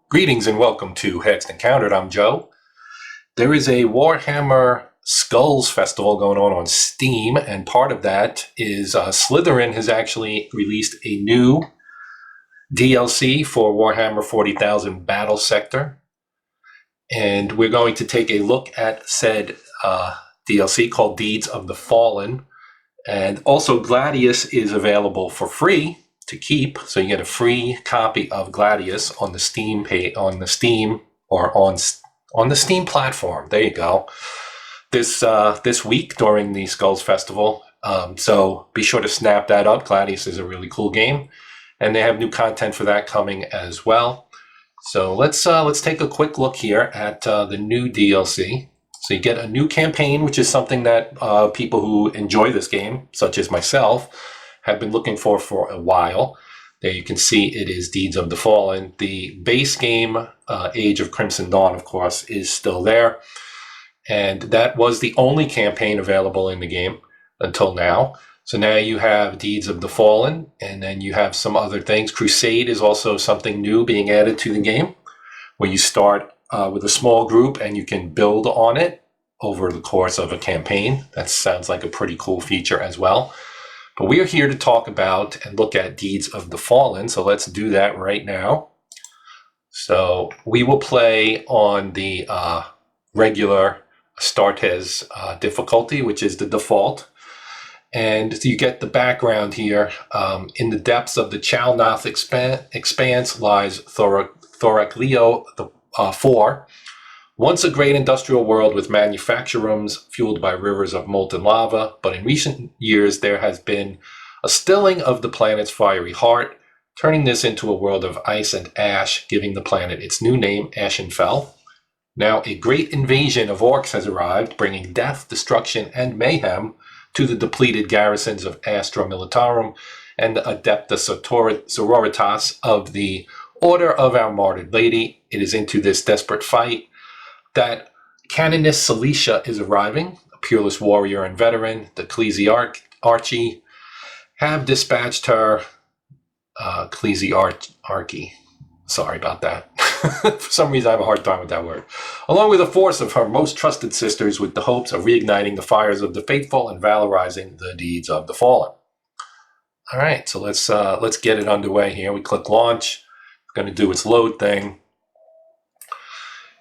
Greetings and welcome to Hexed Encountered. I'm Joe. There is a Warhammer Skulls Festival going on Steam, and part of that is Slitherine has actually released a new DLC for Warhammer 40,000 Battlesector, and we're going to take a look at said DLC called Deeds of the Fallen, and also Gladius is available for free to keep, so you get a free copy of Gladius on the Steam on the Steam platform. There you go. This week during the Skulls Festival. So be sure to snap that up. Gladius is a really cool game, and they have new content for that coming as well. So let's take a quick look here at the new DLC. So you get a new campaign, which is something that people who enjoy this game, such as myself, have been looking for a while. There you can see it is Deeds of the Fallen. The base game, Age of Crimson Dawn, of course, is still there. And that was the only campaign available in the game until now. So now you have Deeds of the Fallen, and then you have some other things. Crusade is also something new being added to the game, where you start with a small group and you can build on it over the course of a campaign. That sounds like a pretty cool feature as well. But we are here to talk about and look at Deeds of the Fallen, so let's do that right now. So we will play on the regular Astartes difficulty, which is the default. And you get the background here. In the depths of the Chalnoth expanse lies Thorakleo IV, once a great industrial world with manufacturums fueled by rivers of molten lava, but in recent years there has been a stilling of the planet's fiery heart, turning this into a world of ice and ash, giving the planet its new name, Ashenfell. Now a great invasion of Orks has arrived, bringing death, destruction, and mayhem to the depleted garrisons of Astra Militarum and the Adepta Sororitas of the Order of Our Martyred Lady. It is into this desperate fight that Canoness Celicia is arriving, a peerless warrior and veteran. The Ecclesiarchy have dispatched her, Ecclesiarchy, sorry about that. For some reason I have a hard time with that word. Along with a force of her most trusted sisters with the hopes of reigniting the fires of the faithful and valorizing the deeds of the fallen. All right, so let's get it underway here. We click launch. It's going to do its load thing.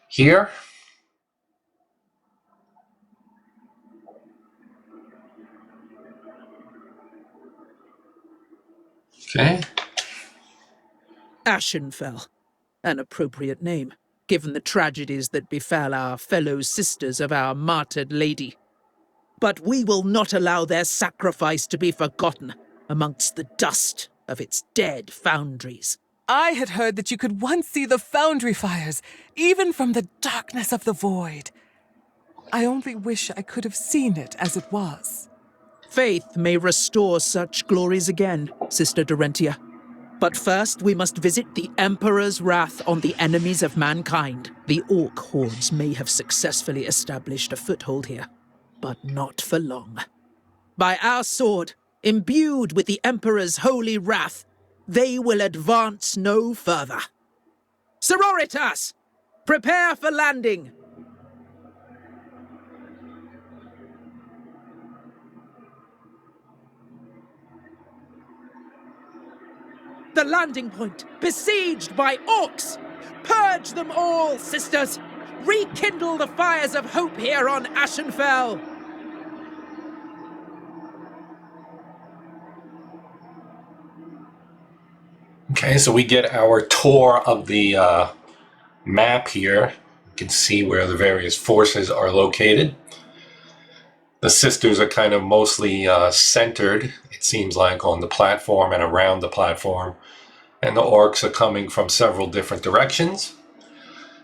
Here, okay. Ashenfell, an appropriate name, given the tragedies that befell our fellow sisters of our martyred lady. But we will not allow their sacrifice to be forgotten amongst the dust of its dead foundries. I had heard that you could once see the foundry fires, even from the darkness of the void. I only wish I could have seen it as it was. Faith may restore such glories again, Sister Dorentia. But first we must visit the Emperor's wrath on the enemies of mankind. The Ork hordes may have successfully established a foothold here, but not for long. By our sword, imbued with the Emperor's holy wrath, they will advance no further. Sororitas! Prepare for landing! The landing point, besieged by Orks! Purge them all, sisters! Rekindle the fires of hope here on Ashenfell! Okay, so we get our tour of the map here. You can see where the various forces are located. The sisters are kind of mostly centered, it seems like, on the platform and around the platform. And the Orks are coming from several different directions.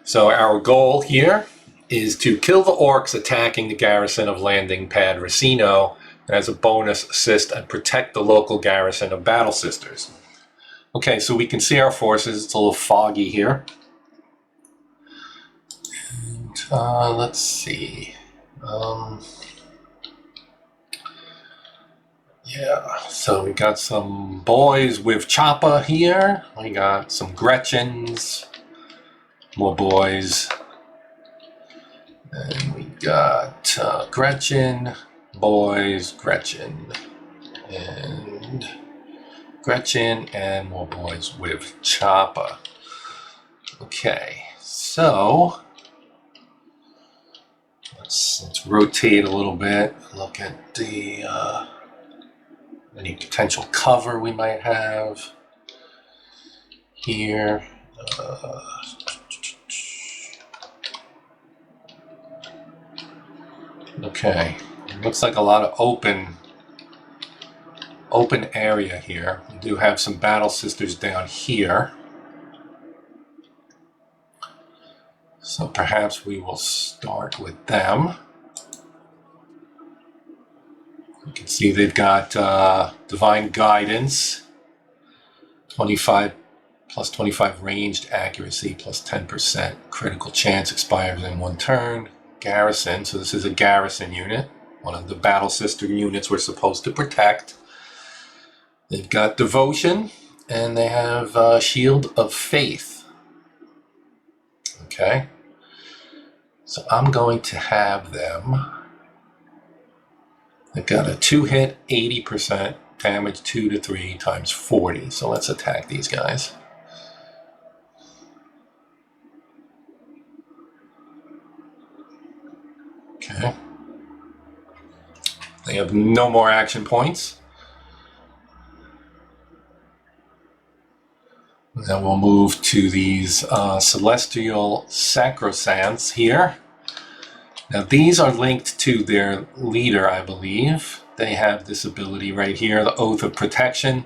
So our goal here is to kill the Orks attacking the garrison of landing pad Racino, and as a bonus assist and protect the local garrison of Battle Sisters. Okay, so we can see our forces. It's a little foggy here. And, let's see. Yeah, so we got some boys with Choppa here. We got some Gretchens. more boys. And we got Gretchen, boys, Gretchen, and Gretchen, and more boys with Choppa. Okay, so let's rotate a little bit. Look at the any potential cover we might have here. Okay, looks like a lot of open area here. We do have some battle sisters down here. So perhaps we will start with them. You can see they've got Divine Guidance, 25 plus 25 ranged accuracy, plus 10% critical chance, expires in 1 turn. Garrison, so this is a garrison unit, one of the battle sister units we're supposed to protect. They've got Devotion, and they have Shield of Faith. Okay, so I'm going to have them. They've got a 2-hit, 80% damage, 2 to 3 times 40. So let's attack these guys. Okay. They have no more action points. Then we'll move to these Celestial Sacrosancts here. Now these are linked to their leader, I believe. They have this ability right here, the Oath of Protection,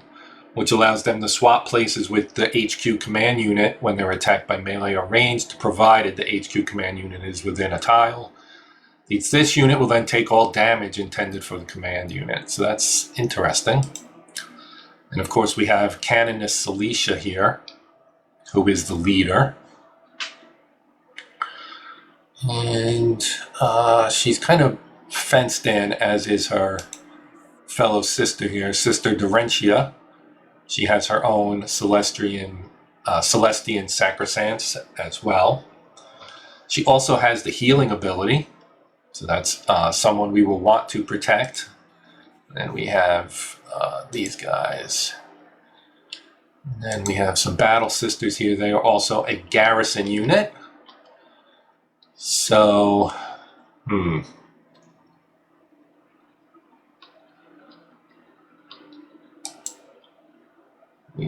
which allows them to swap places with the HQ command unit when they're attacked by melee or ranged, provided the HQ command unit is within a tile. This unit will then take all damage intended for the command unit, so that's interesting. And of course we have Canoness Celicia here, who is the leader. And she's kind of fenced in, as is her fellow sister here, Sister Dorentia. She has her own Celestian Sacrosancts as well. She also has the healing ability, so that's someone we will want to protect. And we have these guys. And then we have some battle sisters here. They are also a garrison unit. So, we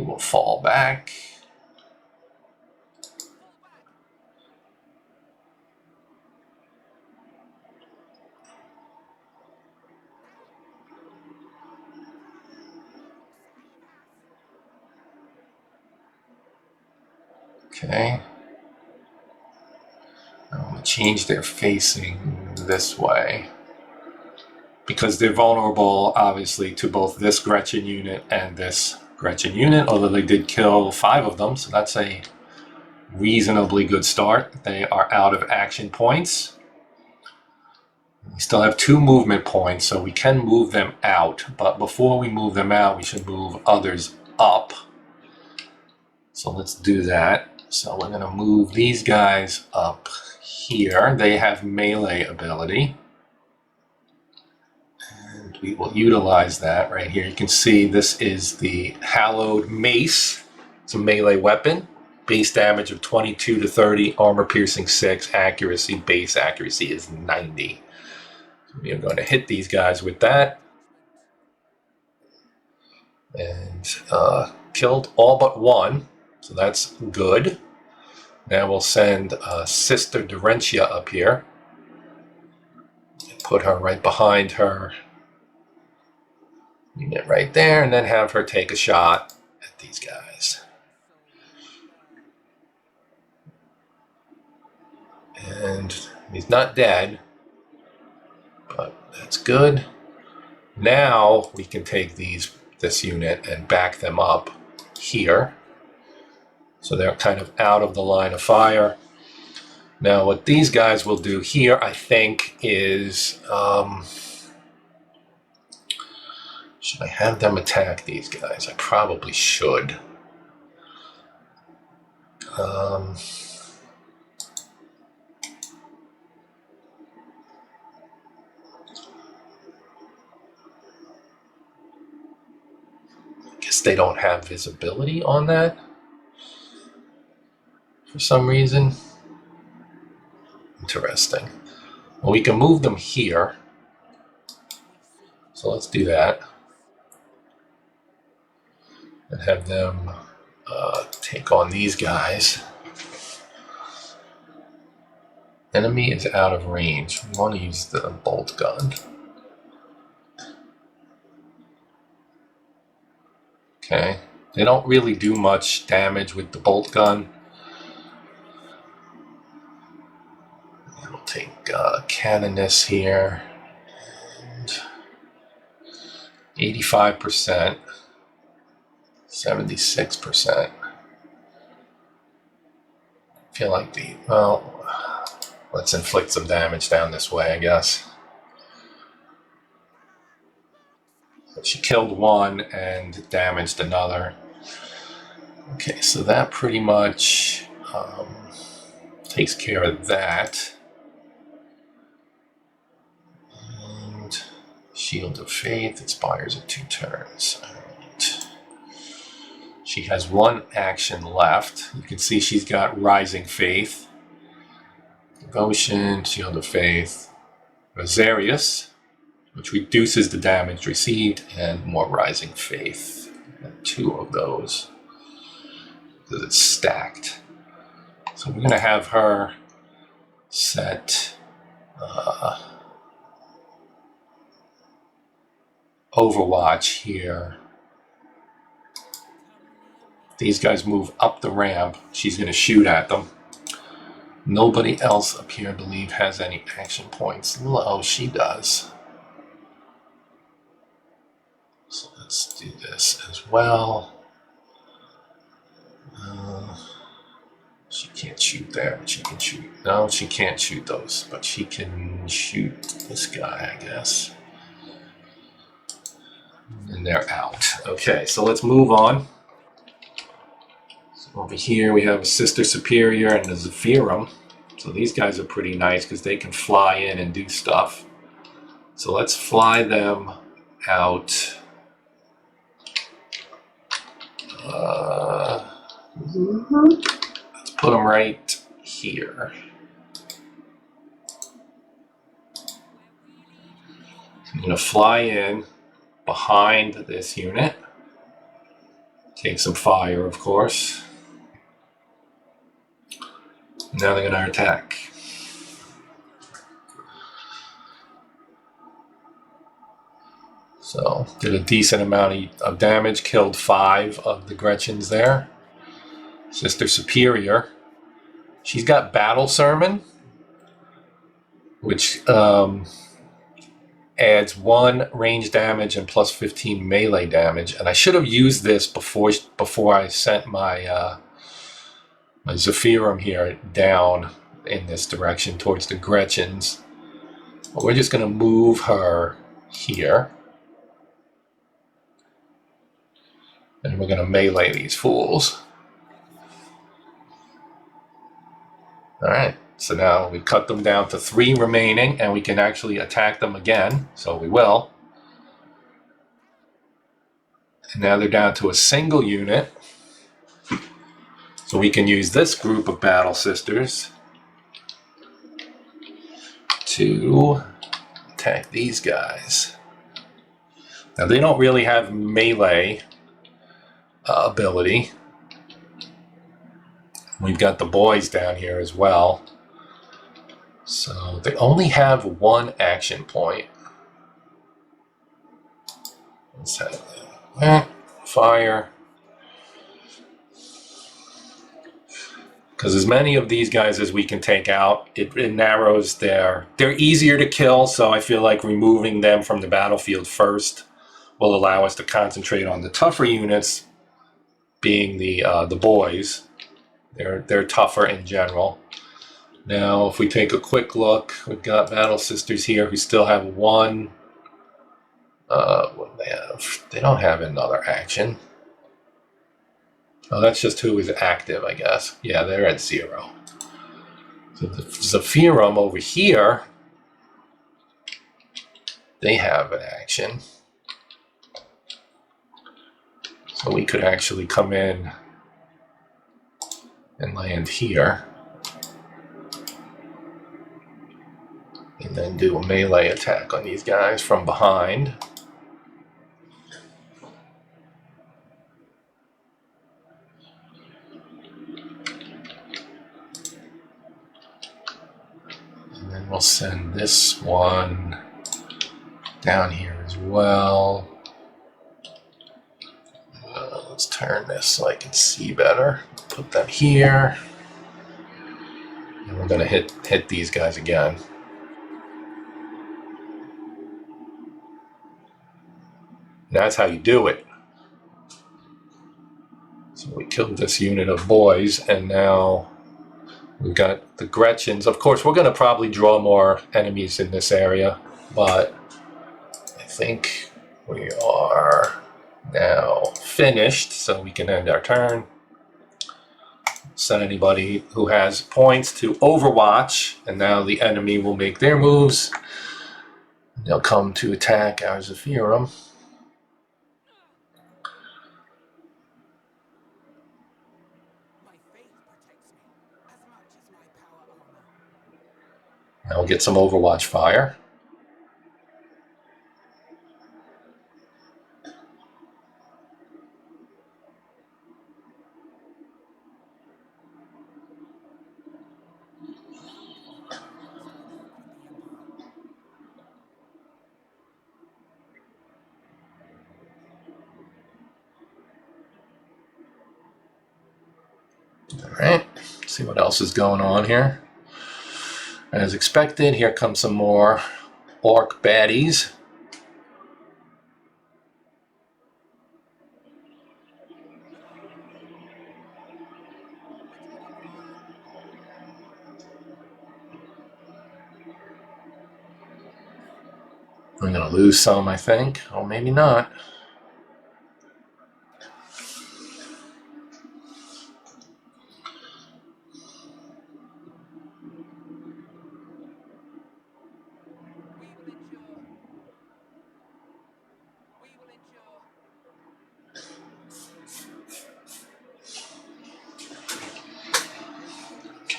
will fall back. Okay. I'm going to change their facing this way, because they're vulnerable, obviously, to both this Gretchen unit and this Gretchen unit, although they did kill 5 of them, so that's a reasonably good start. They are out of action points. We still have 2 movement points, so we can move them out, but before we move them out, we should move others up. So let's do that. So we're going to move these guys up here. They have melee ability. And we will utilize that right here. You can see this is the Hallowed Mace. It's a melee weapon. Base damage of 22 to 30, armor piercing 6, accuracy, base accuracy is 90. So we are going to hit these guys with that. And killed all but 1. So that's good. Now we'll send Sister Dorentia up here. Put her right behind her unit right there, and then have her take a shot at these guys. And he's not dead, but that's good. Now we can take this unit and back them up here. So they're kind of out of the line of fire. Now what these guys will do here, I think, is... should I have them attack these guys? I probably should. they don't have visibility on that for some reason. Interesting. Well, we can move them here. So let's do that. And have them take on these guys. Enemy is out of range. We want to use the bolt gun. Okay. They don't really do much damage with the bolt gun. We'll take Canoness here. And 85%. 76%. I feel like let's inflict some damage down this way, I guess. She killed one and damaged another. Okay, so that pretty much takes care of that. And Shield of Faith expires in 2 turns. All right. She has 1 action left. You can see she's got Rising Faith, Devotion, Shield of Faith, Rosarius, which reduces the damage received, and more Rising Faith. And 2 of those, because it's stacked. So we're going to have her set Overwatch here. These guys move up the ramp. She's going to shoot at them. Nobody else up here, I believe, has any action points. Oh, she does. So let's do this as well. She can't shoot there, but she can shoot. No, she can't shoot those, but she can shoot this guy, I guess. And they're out. Okay, so let's move on. So over here we have a Sister Superior and a Zephyrim. So these guys are pretty nice because they can fly in and do stuff. So let's fly them out. Let's put them right here. I'm going to fly in behind this unit. Take some fire, of course. Now they're going to attack. So, did a decent amount of damage, killed 5 of the Gretchens there. Sister Superior. She's got Battle Sermon, which adds 1 range damage and plus 15 melee damage. And I should have used this before I sent my my Zephyrim here down in this direction towards the Gretchens. But we're just going to move her here. And we're going to melee these fools. Alright, so now we cut them down to 3 remaining, and we can actually attack them again, so we will. And now they're down to a single unit. So we can use this group of Battle Sisters to attack these guys. Now they don't really have melee ability. We've got the boys down here as well. So they only have 1 action point. Let's have that. Fire. Because as many of these guys as we can take out, it narrows they're easier to kill, so I feel like removing them from the battlefield first will allow us to concentrate on the tougher units, being the boys. They're tougher in general. Now, if we take a quick look, we've got Battle Sisters here who still have 1. What do they have? They don't have another action. Oh, that's just who is active, I guess. Yeah, they're at 0. So the Zephyrim over here, they have an action. So we could actually come in and land here. And then do a melee attack on these guys from behind. And then we'll send this one down here as well. Let's turn this so I can see better. Put them here. And we're going to hit these guys again. That's how you do it. So we killed this unit of boys, and now we've got the Gretchens. Of course, we're going to probably draw more enemies in this area, but I think we are now finished, so we can end our turn. Send anybody who has points to Overwatch, and now the enemy will make their moves. They'll come to attack our Zephyrim. Now we'll get some Overwatch fire. Alright, see what else is going on here. As expected, here comes some more Ork baddies. We're going to lose some, I think. Or maybe not.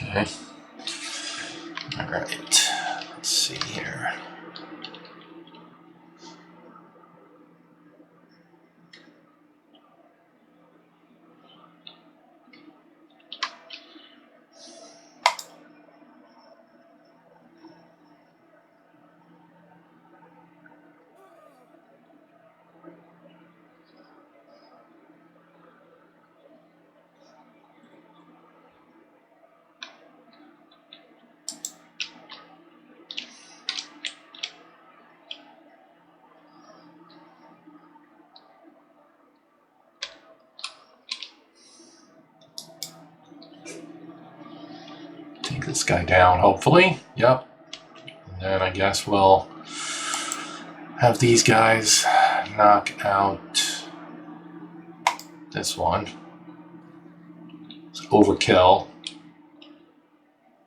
Okay. Alright. Let's see here. Take this guy down, hopefully. Yep. And then I guess we'll have these guys knock out this one. It's overkill.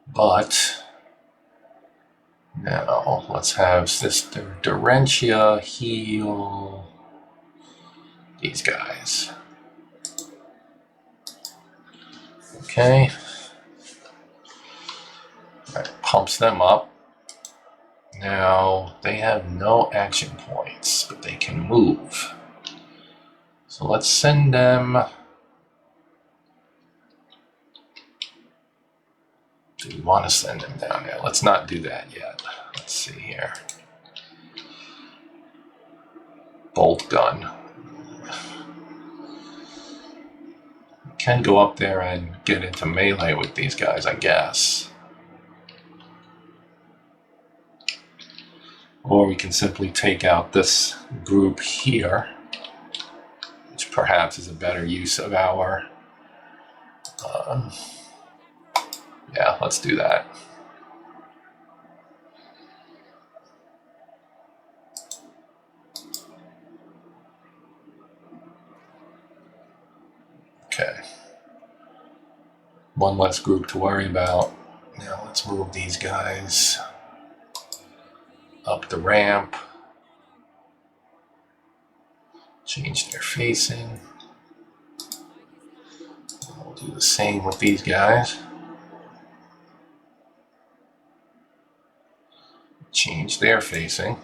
But now let's have Sister Dorentia heal these guys. Okay. That pumps them up. Now they have no action points, but they can move. So let's send them. Do we want to send them down there? Let's not do that yet. Let's see here. Bolt gun. We can go up there and get into melee with these guys, I guess. Or we can simply take out this group here, which perhaps is a better use of our... yeah, let's do that. Okay. One less group to worry about. Now let's move these guys up the ramp. Change their facing. Do the same with these guys. Change their facing.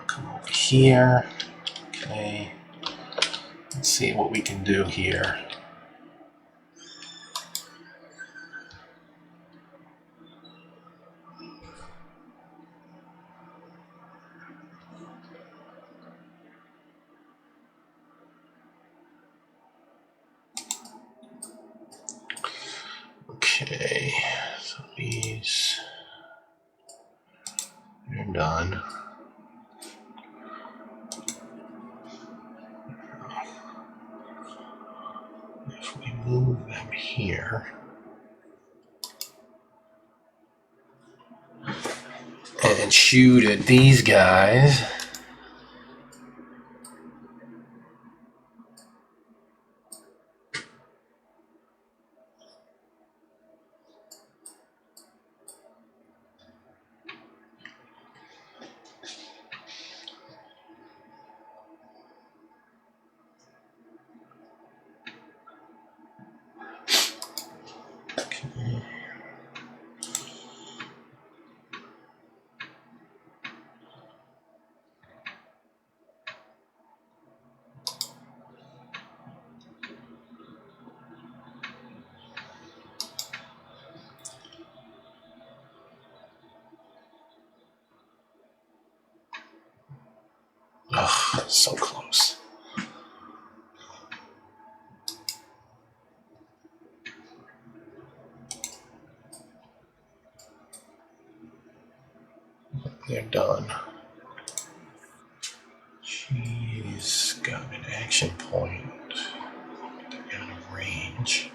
Come over here. Okay. Let's see what we can do here. Okay, so these are done. If we move them here and shoot at these guys. Ugh, so close. They're done. She's got an action point. They're out of range.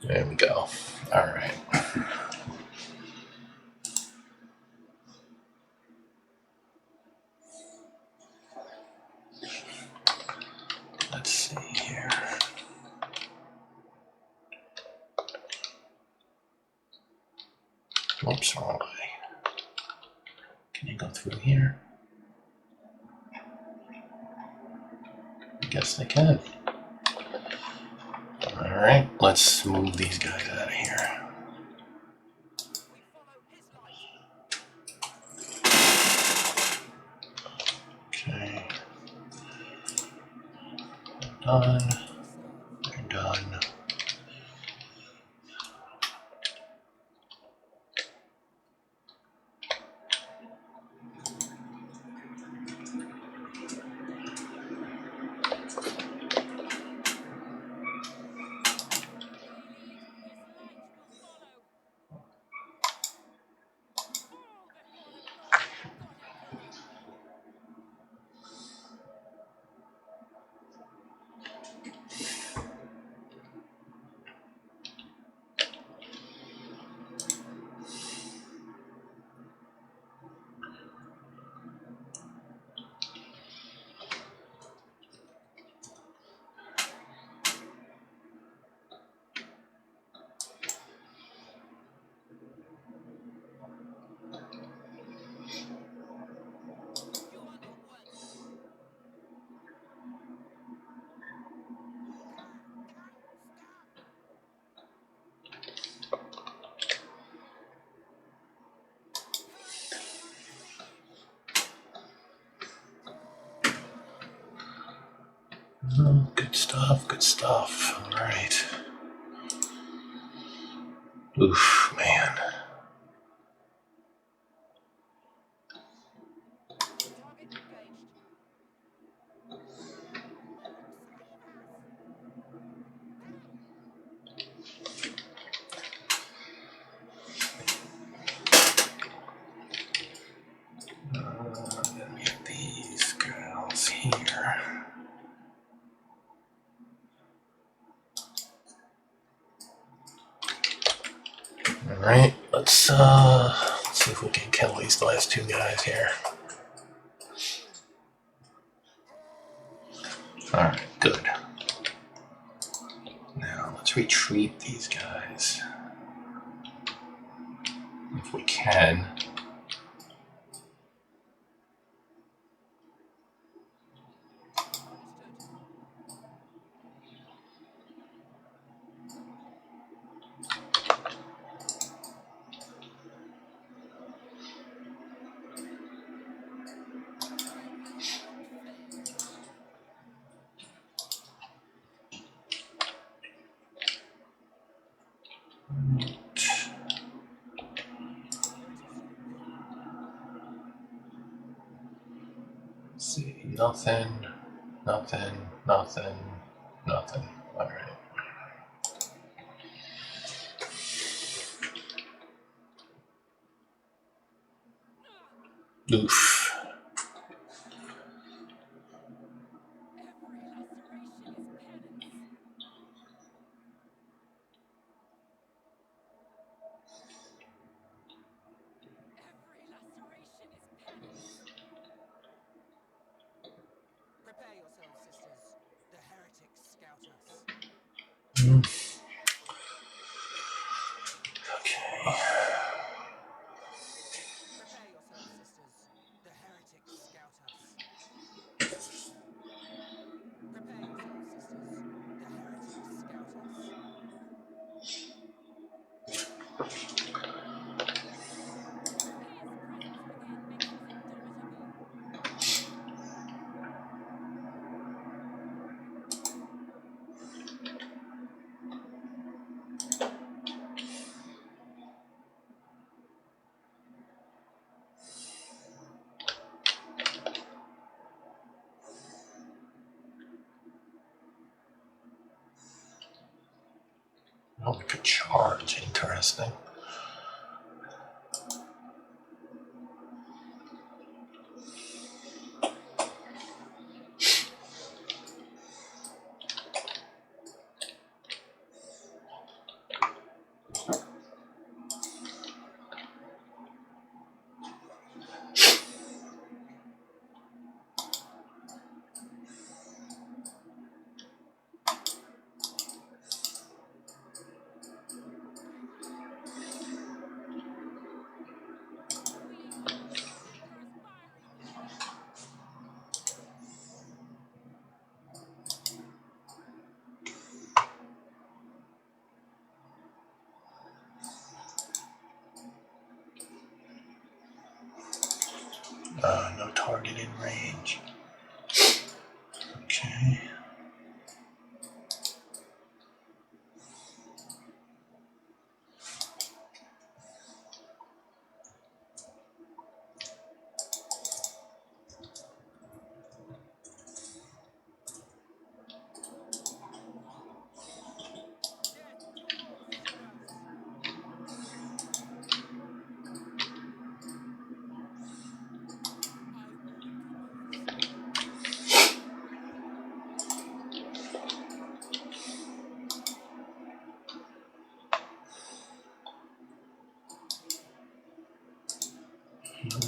There we go. All right. Let's see here. Oops, wrong way. Can you go through here? I guess they can. All right, let's move these guys out of here. Okay. Done. They're done. Good stuff, good stuff. All right. Oof, man. Let me get these girls here. All right, let's see if we can kill these last two guys here. All right, good. Now let's retreat these guys. if we can. See, nothing. All right. Oof. Prepare yourselves, sisters. The heretics scout us. Okay. Prepare yourselves, sisters. The heretics scout us. Prepare yourselves, sisters. The heretics scout us. Oh, we could charge. Interesting. No target in range. Okay.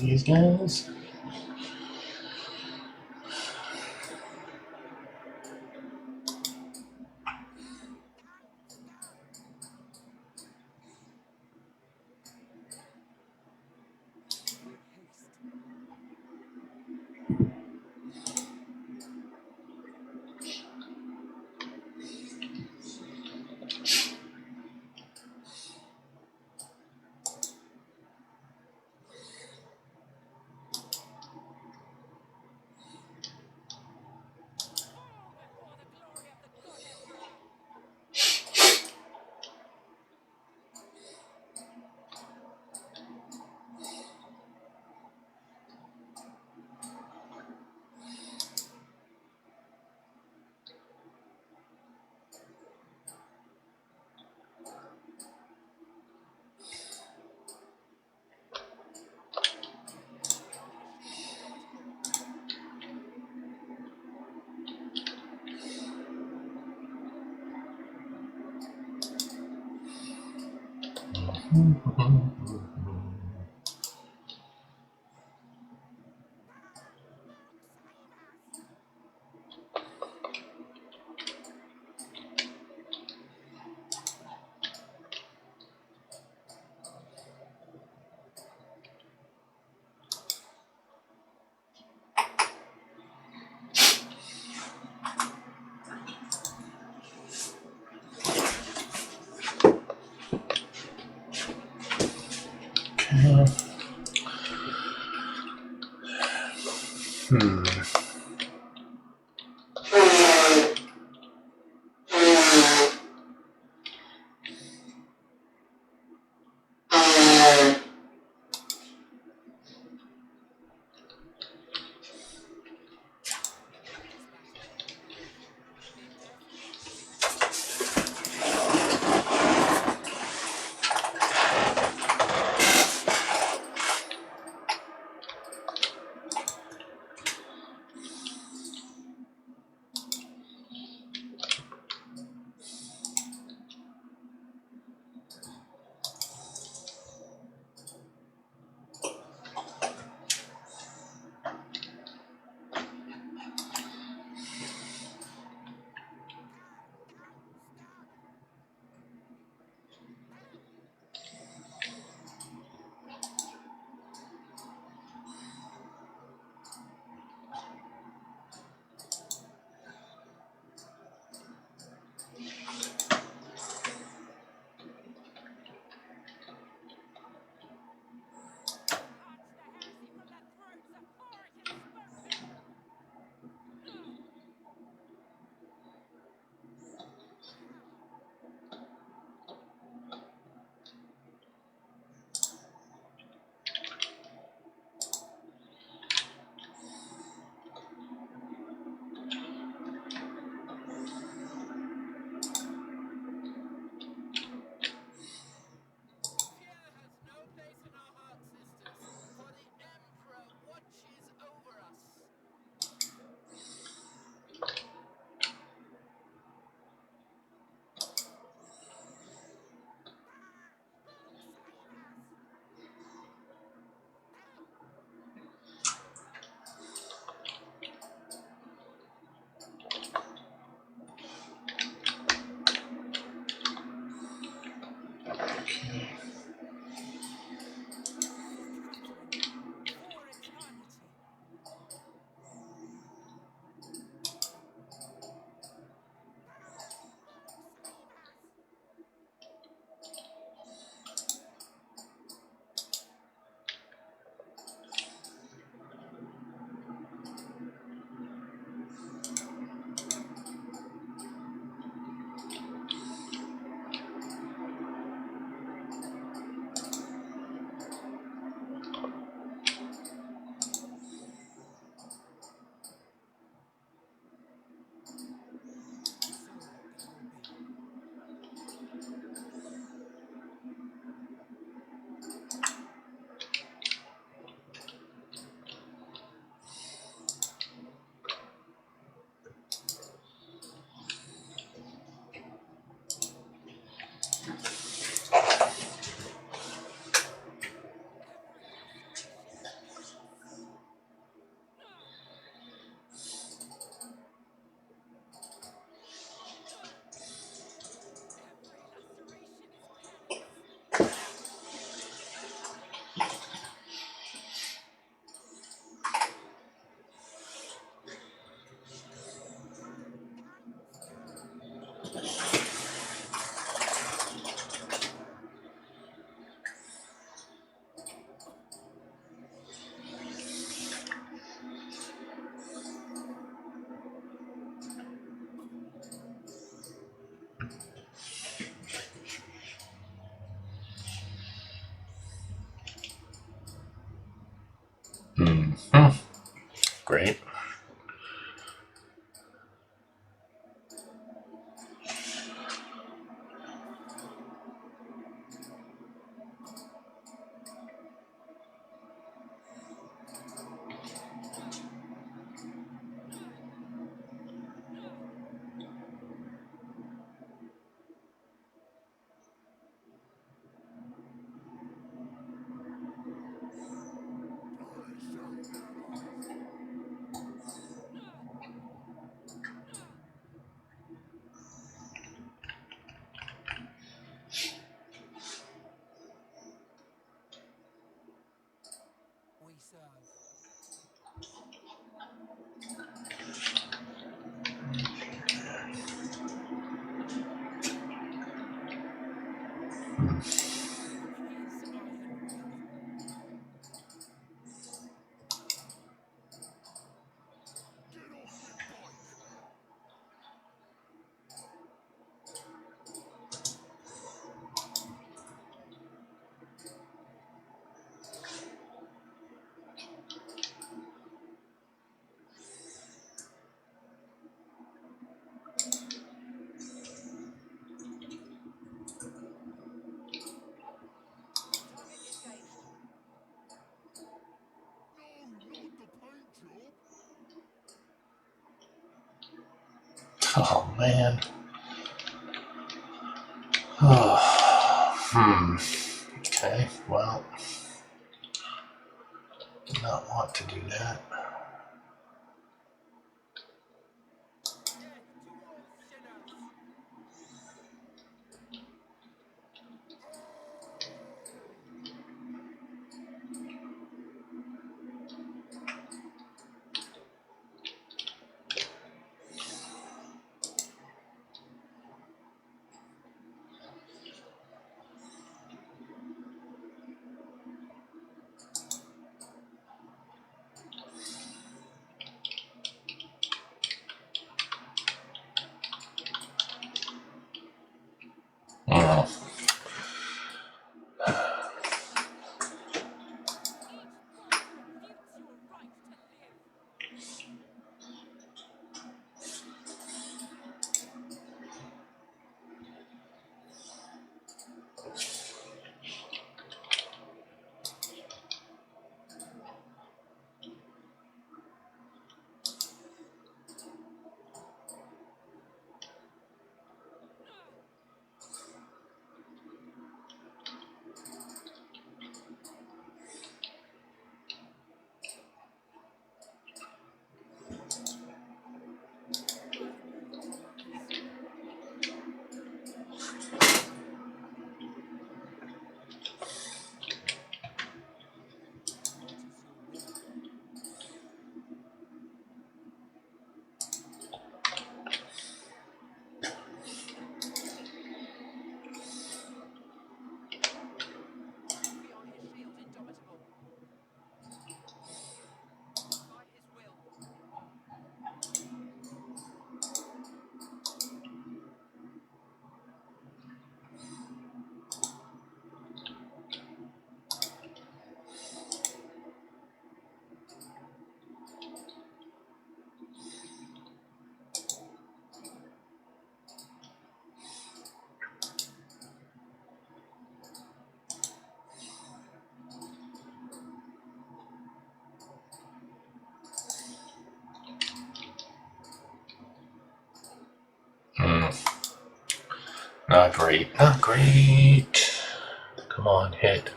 These guys. Great. We serve. His iron will. Oh, man. Oh, okay, well, do not want to do that. Death to all sinners! Oh. Each thought refutes your right to live. What is your will? Glory on his shield, Indomitable. By his will. Not great. Not great. Come on, hit.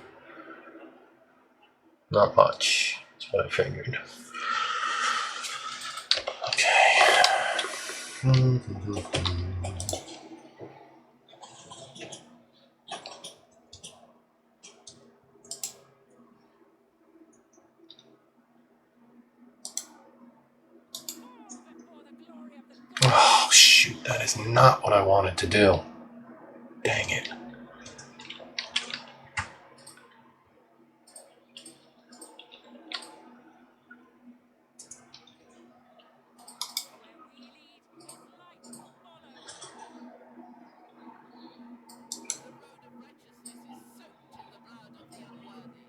Not much. That's what I figured. Okay. Before the glory of the Oh, shoot. That is not what I wanted to do. Dang it. where we lead, his light will follow. The road of righteousness is soaked in the blood of the unworthy.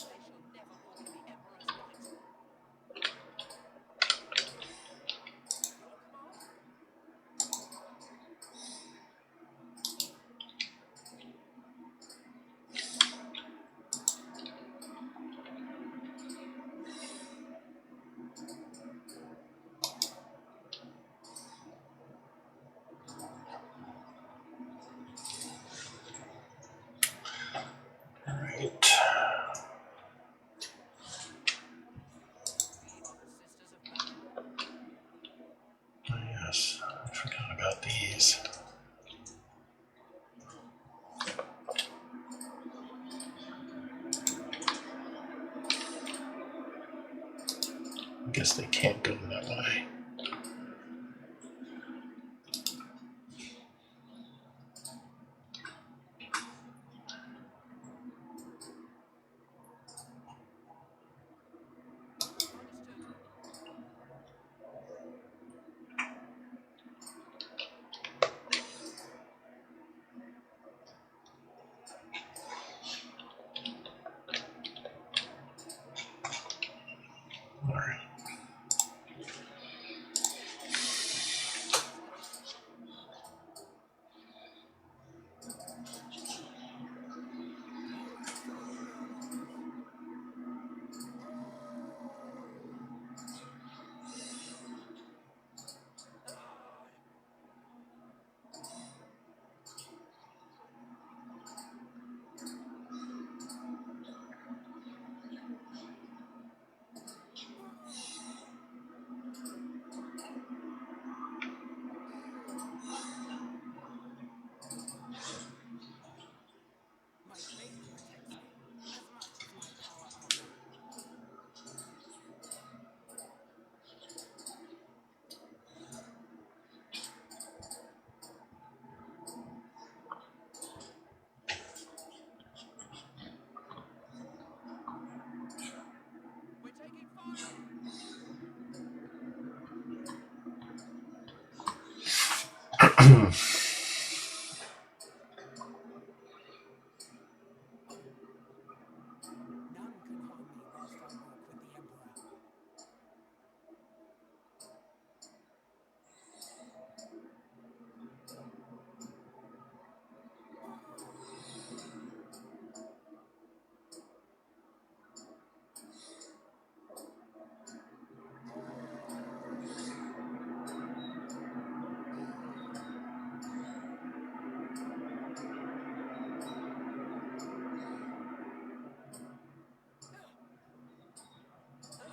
They shall never walk in the Emperor's light. Your command? Right. We are the sisters of battle. Oh, yes. I forgot about these. I guess they can't go that way. None can harm me whilst I walk with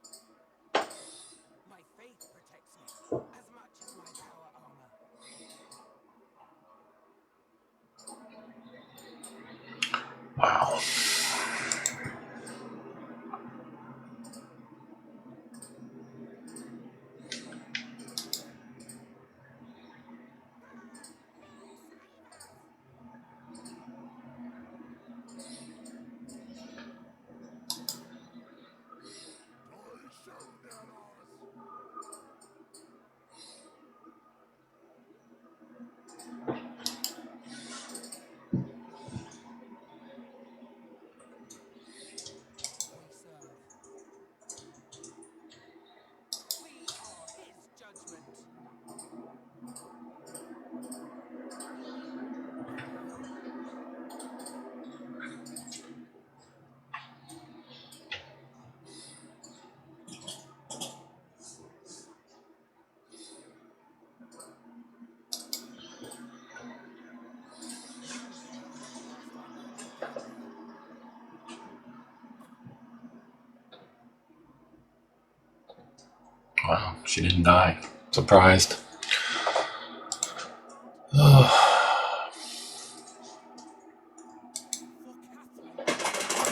the Emperor. My faith protects me as much as my power armor. Wow. We serve. We are his judgment. None can harm me whilst I walk with the Emperor. Wow, she didn't die. Surprised. Ugh. For Catherine and eternity.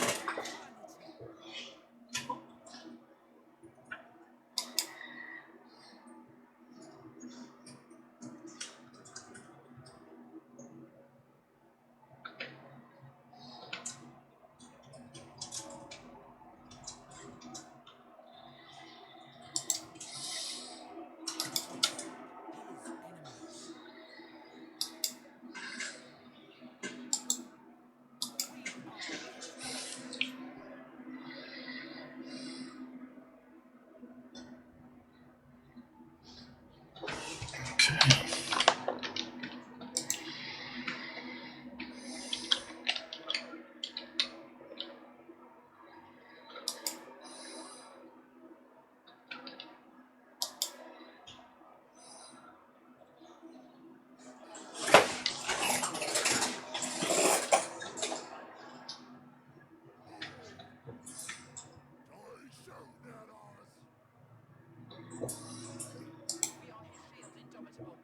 His enemies. We are his judgment. Okay. We are his shield indomitable.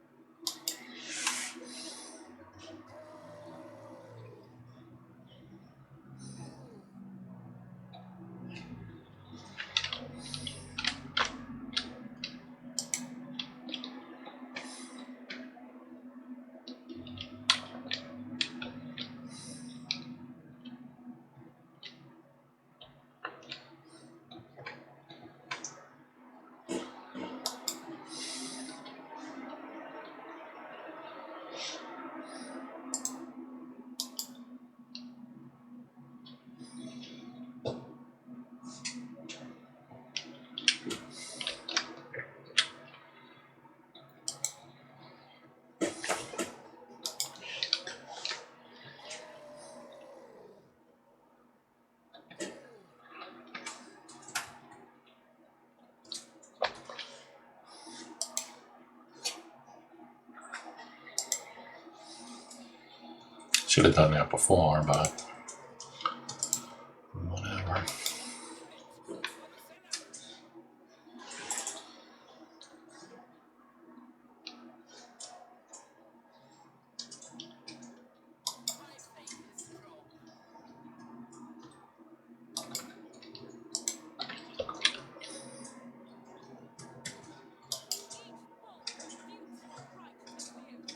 Should have done that before, but whatever. Retreat for the Senate. My faith is strong. Each bolt disputes your right to wield.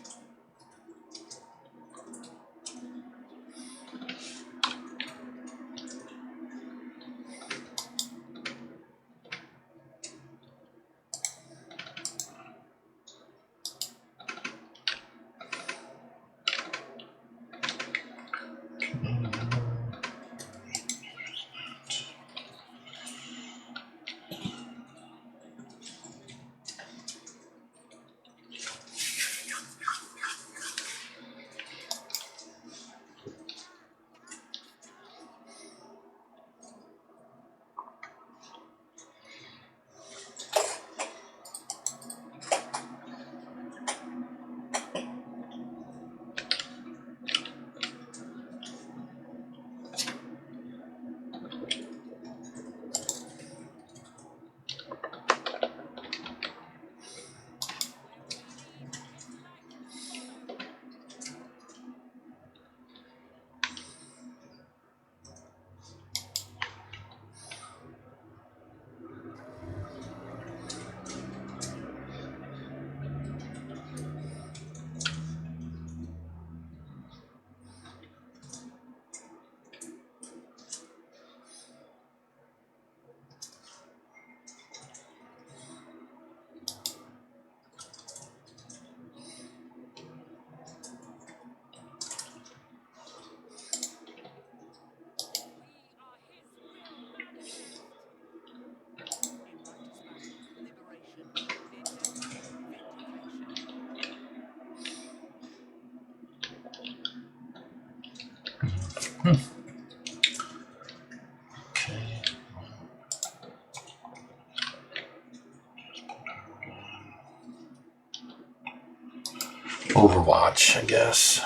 Overwatch, I guess.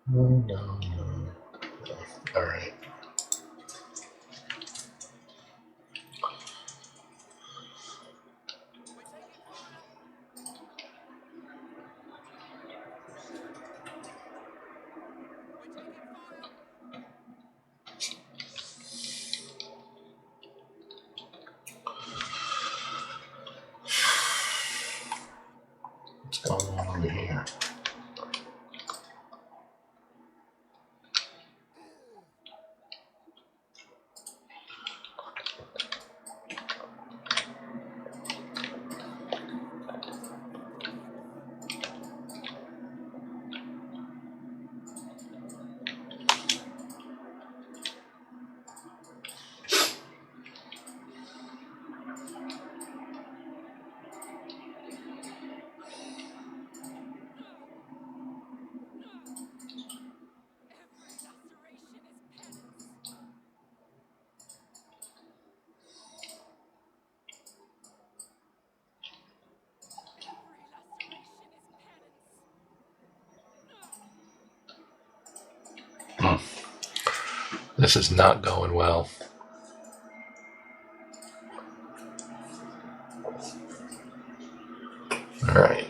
No. All right. What's going on over here? This is not going well. All right.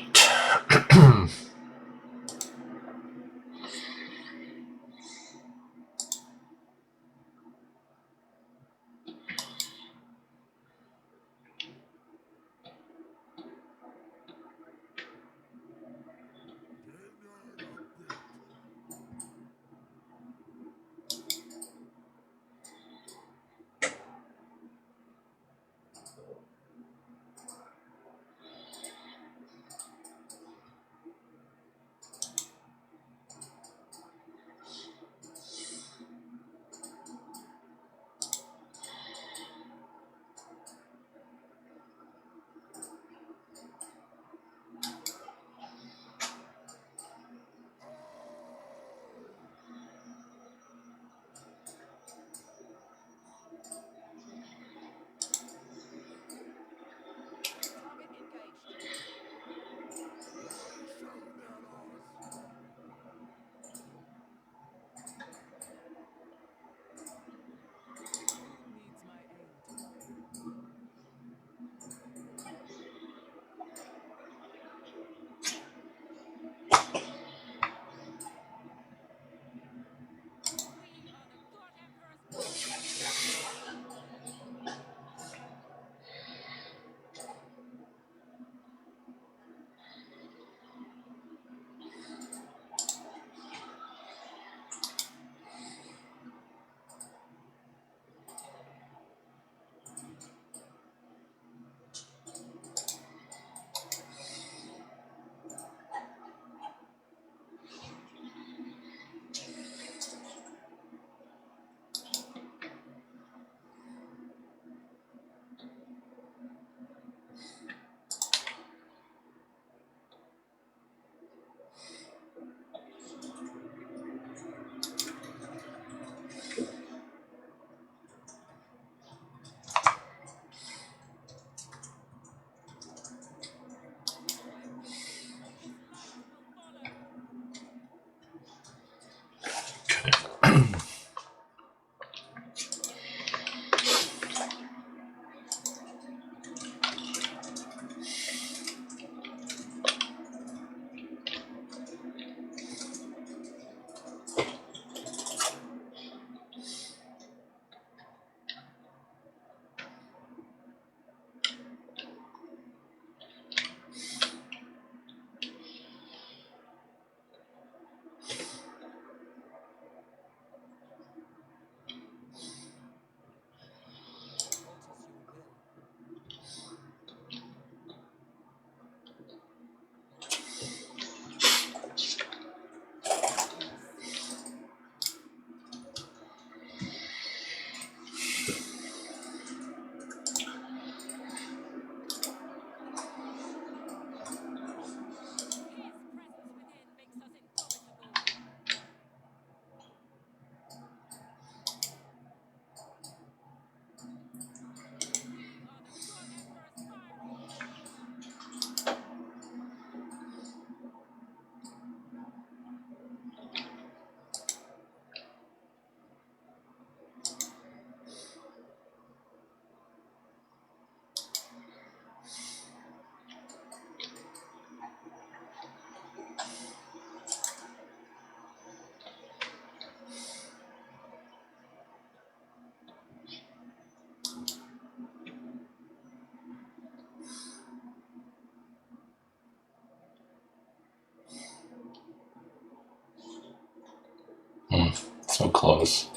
So close.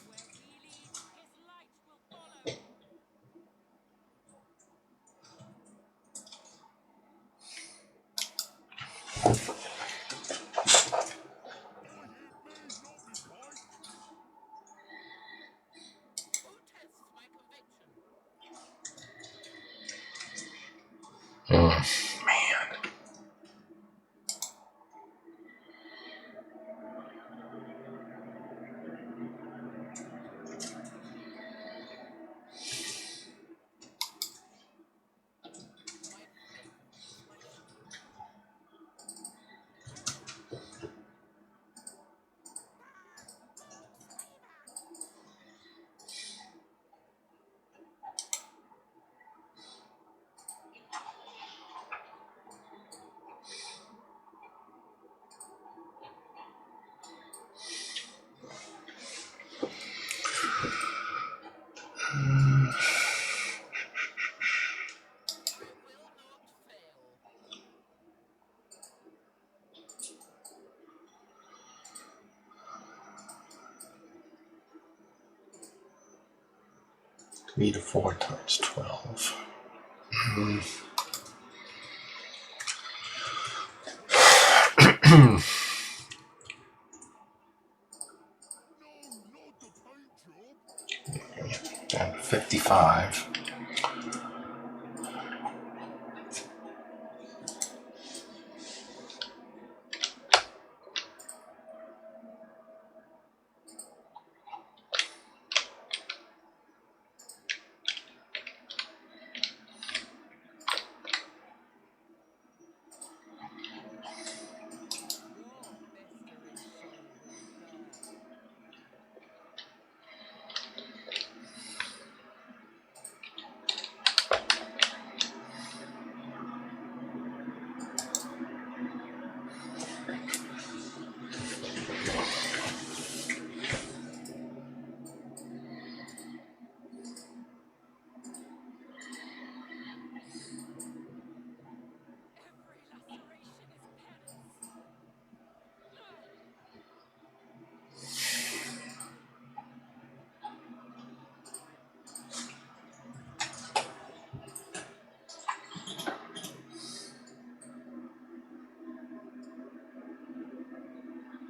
Where he leads, his light will follow. Who tests my conviction? Man. My faith is my shield. I will not fail. Three to 4 times 12. And 55. Your festering soul will burn.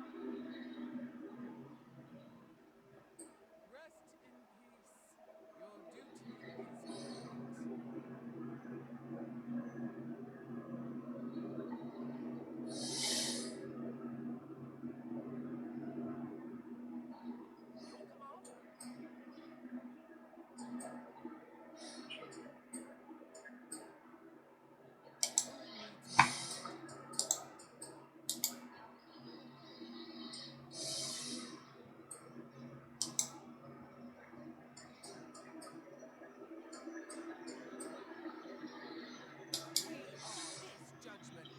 Every laceration is penance. Rest in peace. Your duty is complete. Your command? Who needs me? We are his judgment.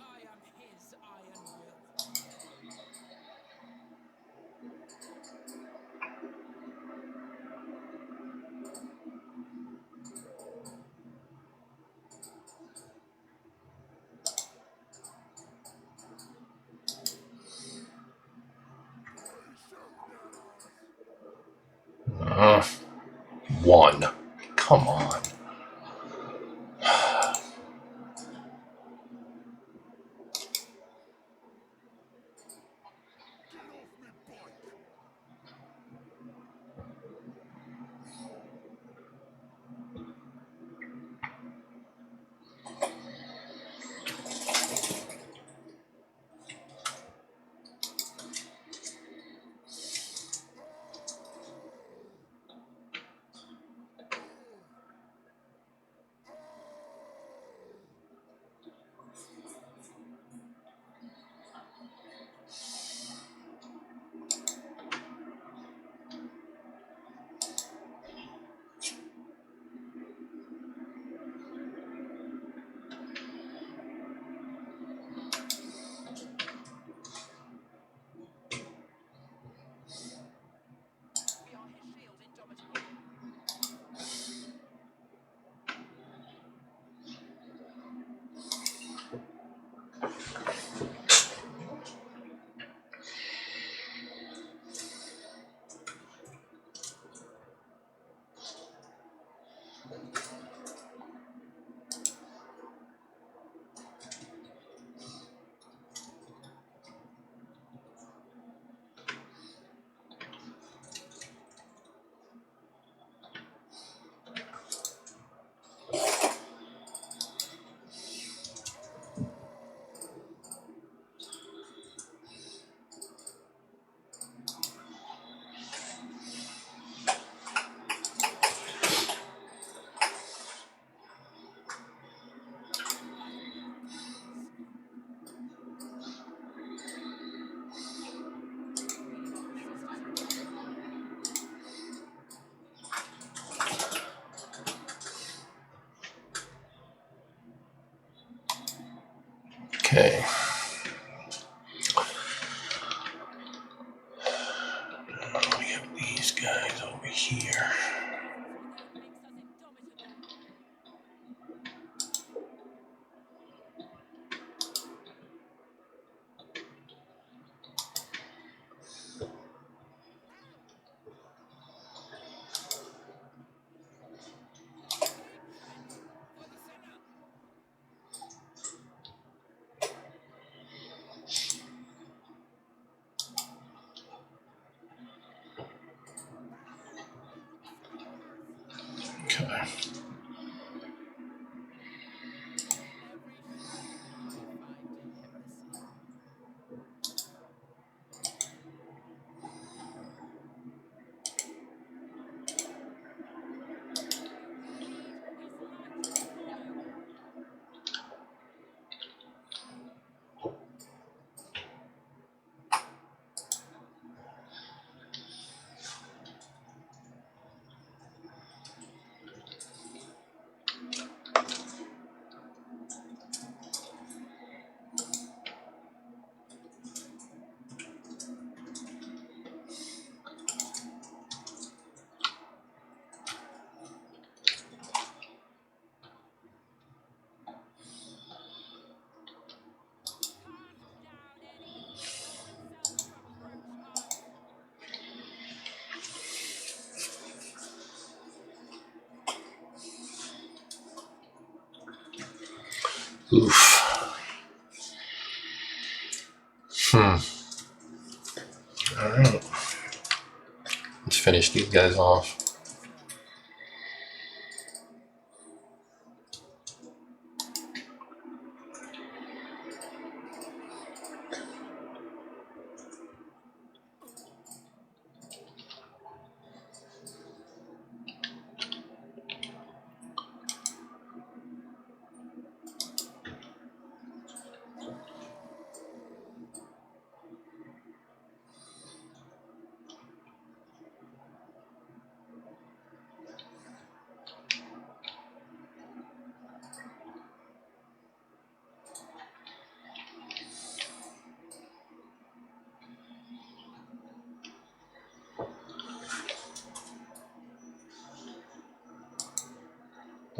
I am his iron will. Uh, 1. Come on. Okay. Now we have these guys over here. That makes us indomitable. For the center. Okay. Every shot defied heresy. Heed his light to follow. Cast down any who dares approach us. Oof. All right. Let's finish these guys off.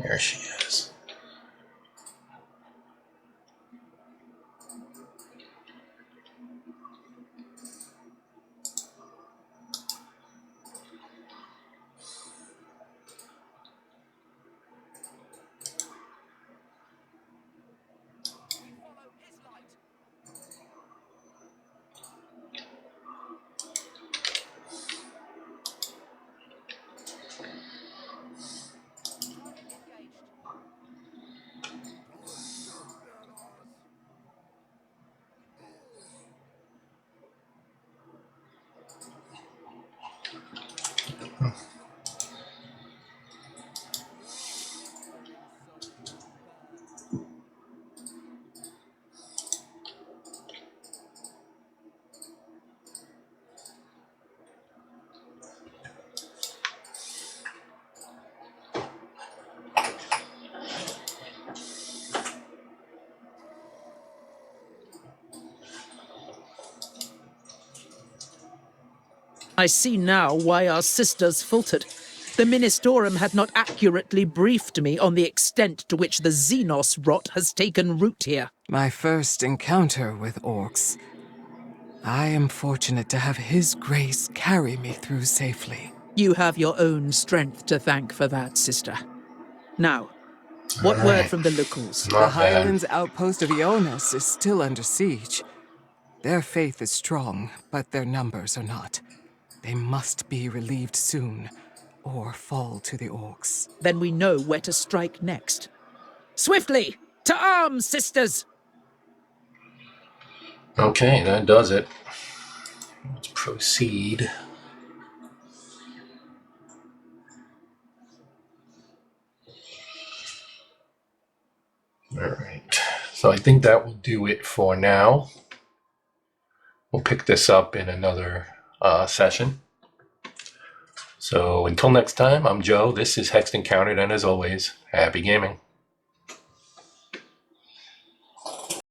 There she is. We follow his light. Target engaged. I see now why our sisters faltered. The Ministorum had not accurately briefed me on the extent to which the Xenos rot has taken root here. My first encounter with Orks. I am fortunate to have his grace carry me through safely. You have your own strength to thank for that, sister. Now, what All word right. from the locals? The Not bad. Highlands outpost of Ionis is still under siege. Their faith is strong, but their numbers are not. They must be relieved soon, or fall to the Orks. Then we know where to strike next. Swiftly! To arms, sisters! Okay, that does it. Let's proceed. All right. So I think that will do it for now. We'll pick this up in another session. So until next time, I'm Joe. This is Hext Encountered, and as always, happy gaming.